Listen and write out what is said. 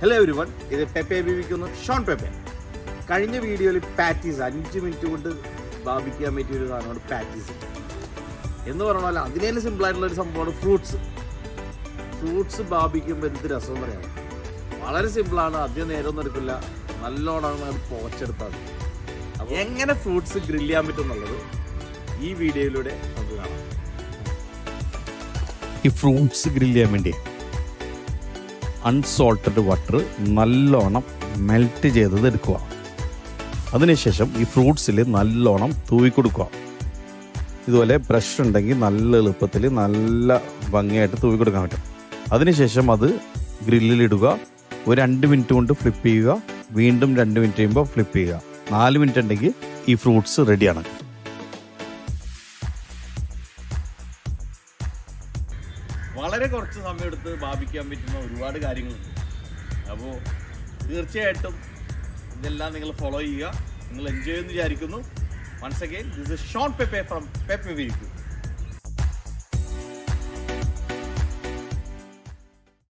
Hello everyone, ഇത് Pepe ബിബിക്കുന്നു Sean Pepe. കഴിഞ്ഞ വീഡിയോയിൽ പാറ്റീസ് 5 മിനിറ്റ് കൊണ്ട് ബാബിക്കാൻ പറ്റിയ ഒരു സാധനമാണ് പാറ്റീസ് എന്ന് പറഞ്ഞാൽ അതിനേലും സിമ്പിളായിട്ടുള്ള ഒരു സംഭവമാണ് ഫ്രൂട്ട്സ് ബാബിക്കുമ്പോൾ എന്ത് രസം പറയാം. വളരെ സിമ്പിളാണ്, അധികം നേരമൊന്നും എടുക്കില്ല, നല്ലോണം അത് പോച്ചെടുത്താണ്. അപ്പോൾ എങ്ങനെ ഫ്രൂട്ട്സ് ഗ്രില്ല് ചെയ്യാൻ പറ്റും എന്നുള്ളത് ഈ വീഡിയോയിലൂടെ നമുക്ക് കാണാം. ഈ ഫ്രൂട്ട്സ് ഗ്രില്ല് ചെയ്യാൻ വേണ്ടി അൺസോൾട്ടഡ് വാട്ടർ നല്ലോണം മെൽറ്റ് ചെയ്തത് എടുക്കുക. അതിനുശേഷം ഈ ഫ്രൂട്ട്സിൽ നല്ലോണം തൂവി കൊടുക്കുക. ഇതുപോലെ ബ്രഷ് ഉണ്ടെങ്കിൽ നല്ല എളുപ്പത്തിൽ നല്ല ഭംഗിയായിട്ട് തൂവി കൊടുക്കാൻ പറ്റും. അതിനുശേഷം അത് ഗ്രില്ലിലിടുക. ഒരു 2 മിനിറ്റ് കൊണ്ട് ഫ്ലിപ്പ് ചെയ്യുക, വീണ്ടും 2 മിനിറ്റ് കഴിയുമ്പോൾ ഫ്ലിപ്പ് ചെയ്യുക. 4 മിനിറ്റ് ഉണ്ടെങ്കിൽ ഈ ഫ്രൂട്ട്സ് റെഡിയാണ്. വളരെ കുറച്ച് സമയം എടുത്ത് ബാബിക്കാൻ പറ്റുന്ന ഒരുപാട് കാര്യങ്ങളുണ്ട്. അപ്പോൾ തീർച്ചയായിട്ടും ഇതെല്ലാം നിങ്ങൾ ഫോളോ ചെയ്യുക, നിങ്ങൾ എൻജോയ് എന്ന് വിചാരിക്കുന്നു. Once again this is Shaun Pepe from Pepe BBQ.